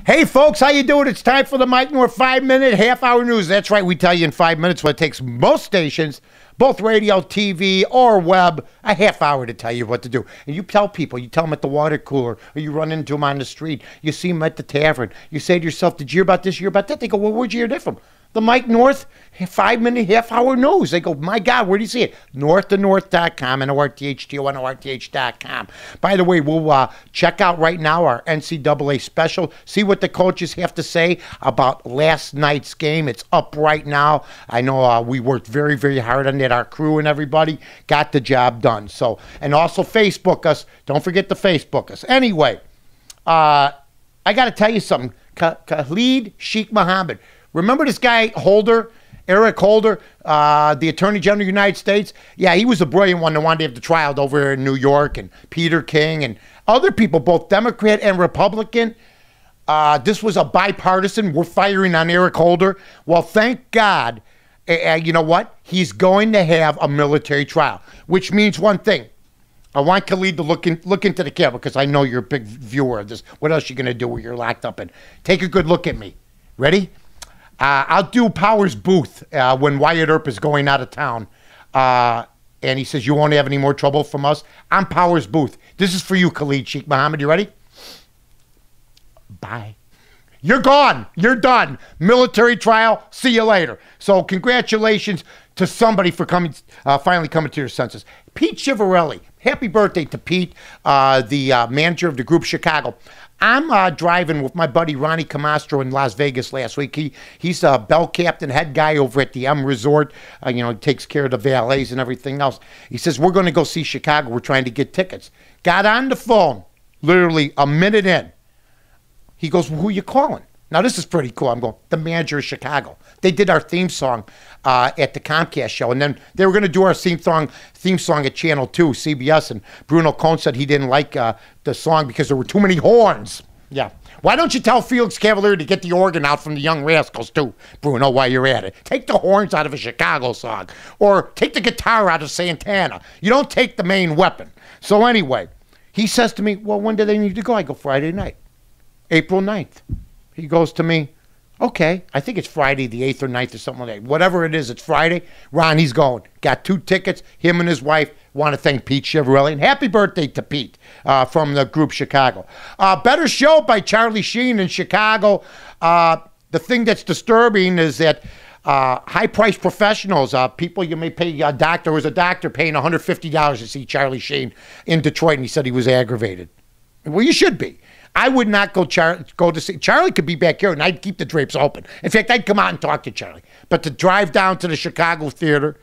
Hey, folks, how you doing? It's time for the Mike North 5-minute, half-hour news. That's right, we tell you in 5 minutes what it takes most stations, both radio, TV, or web, a half hour to tell you what to do. And you tell people, you tell them at the water cooler, or you run into them on the street, you see them at the tavern, you say to yourself, did you hear about this, you hear about that? They go, well, where'd you hear that from? The Mike North 5-minute, half-hour news. They go, my God, where do you see it? northtonorth.com and north.com. By the way, we'll check out right now our NCAA special, see what the coaches have to say about last night's game. It's up right now. I know we worked very, very hard on it. Our crew and everybody got the job done. So, and also Facebook us. Don't forget to Facebook us. Anyway, I got to tell you something. Khalid Sheikh Mohammed. Remember this guy, Holder, Eric Holder, the Attorney General of the United States? Yeah, he was a brilliant one that wanted to have the trial over in New York, and Peter King and other people, both Democrat and Republican. This was a bipartisan. We're firing on Eric Holder. Well, thank God, you know what? He's going to have a military trial, which means one thing. I want Khalid to look into the camera because I know you're a big viewer of this. What else are you going to do when you're locked up in? Take a good look at me. Ready? I'll do Powers Booth when Wyatt Earp is going out of town. And he says, you won't have any more trouble from us. I'm Powers Booth. This is for you, Khalid Sheikh Mohammed. You ready? Bye. You're gone. You're done. Military trial. See you later. So congratulations to somebody for finally coming to your senses. Pete Chiavarelli. Happy birthday to Pete, the manager of the group Chicago. I'm driving with my buddy Ronnie Camastro in Las Vegas last week. He's a bell captain, head guy over at the M Resort. He takes care of the valets and everything else. He says, we're going to go see Chicago. We're trying to get tickets. Got on the phone, literally a minute in. He goes, well, who are you calling? Now, this is pretty cool. I'm going, the manager of Chicago. They did our theme song at the Comcast show, and then they were going to do our theme song at Channel 2, CBS, and Bruno Cohn said he didn't like the song because there were too many horns. Yeah. Why don't you tell Felix Cavalier to get the organ out from the Young Rascals, too, Bruno, while you're at it? Take the horns out of a Chicago song, or take the guitar out of Santana. You don't take the main weapon. So anyway, he says to me, well, when do they need to go? I go, Friday night, April 9th. He goes to me, okay, I think it's Friday the 8th or 9th or something like that. Whatever it is, it's Friday. Ron, he's going. Got 2 tickets. Him and his wife. Want to thank Pete Chiavarelli. And happy birthday to Pete from the group Chicago. Better show by Charlie Sheen in Chicago. The thing that's disturbing is that high-priced professionals, people you may pay, a doctor was a doctor paying $150 to see Charlie Sheen in Detroit, and he said he was aggravated. Well, you should be. I would not go to see. Charlie could be back here, and I'd keep the drapes open. In fact, I'd come out and talk to Charlie. But to drive down to the Chicago Theater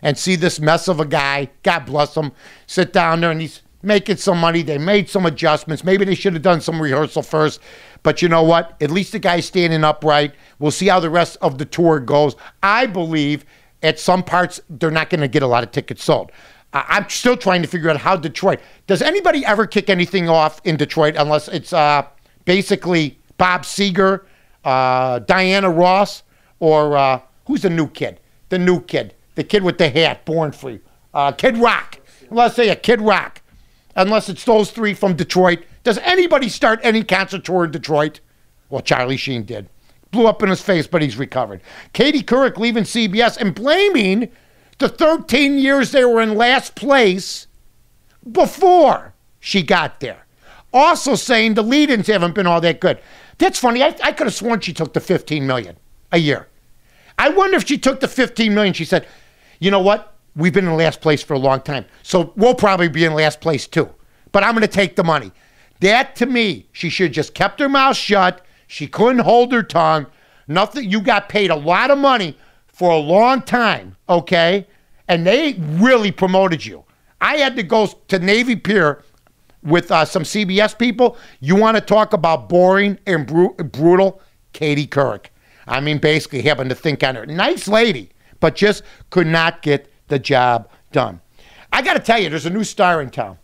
and see this mess of a guy, God bless him, sit down there, and he's making some money. They made some adjustments. Maybe they should have done some rehearsal first. But you know what? At least the guy's standing upright. We'll see how the rest of the tour goes. I believe at some parts they're not going to get a lot of tickets sold. I'm still trying to figure out how Detroit. Does anybody ever kick anything off in Detroit unless it's basically Bob Seger, Diana Ross, or who's the new kid? The new kid. The kid with the hat, Born Free. Kid Rock. Let's say a Kid Rock. Unless it's those 3 from Detroit. Does anybody start any concert tour in Detroit? Well, Charlie Sheen did. Blew up in his face, but he's recovered. Katie Couric leaving CBS and blaming the 13 years they were in last place before she got there. Also saying the lead-ins haven't been all that good. That's funny. I could have sworn she took the $15 million a year. I wonder if she took the $15 million. She said, you know what? We've been in last place for a long time, so we'll probably be in last place too. But I'm going to take the money. That, to me, she should have just kept her mouth shut. She couldn't hold her tongue. Nothing. You got paid a lot of money for a long time, okay? And they really promoted you. I had to go to Navy Pier with some CBS people. You want to talk about boring and brutal? Katie Couric. I mean, basically having to think on her. Nice lady, but just could not get the job done. I got to tell you, there's a new star in town.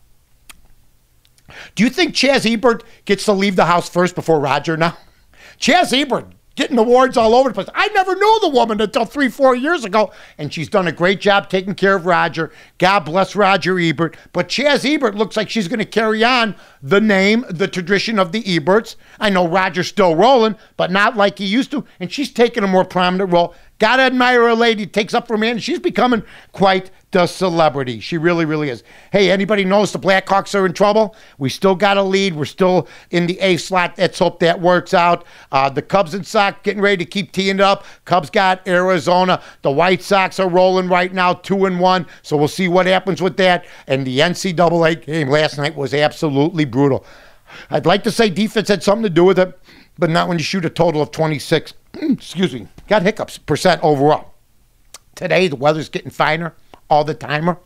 Do you think Chaz Ebert gets to leave the house first before Roger now? Chaz Ebert getting awards all over the place. I never knew the woman until 3-4 years ago, and she's done a great job taking care of Roger. God bless Roger Ebert. But Chaz Ebert looks like she's going to carry on the name, the tradition of the Eberts. I know Roger's still rolling, but not like he used to, and she's taking a more prominent role. Gotta admire a lady, takes up for a man. She's becoming quite the celebrity. She really, really is. Hey, anybody knows the Blackhawks are in trouble? We still got a lead. We're still in the A slot. Let's hope that works out. The Cubs and Sox getting ready to keep teeing it up. Cubs got Arizona. The White Sox are rolling right now, 2-1. So we'll see what happens with that. And the NCAA game last night was absolutely brutal. I'd like to say defense had something to do with it, but not when you shoot a total of 26. Excuse me. Got hiccups % overall. Today, the weather's getting finer all the timer.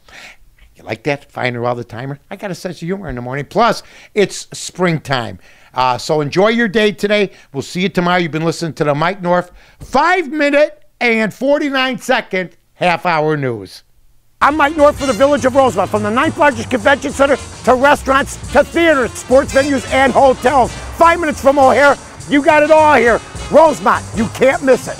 You like that? Finer all the timer? I got a sense of humor in the morning. Plus, it's springtime. So enjoy your day today. We'll see you tomorrow. You've been listening to the Mike North 5-minute and 49-second half-hour news. I'm Mike North for the Village of Rosemont. From the 9th largest convention center to restaurants to theaters, sports venues, and hotels. 5 minutes from O'Hare. You got it all here. Rosemont, you can't miss it.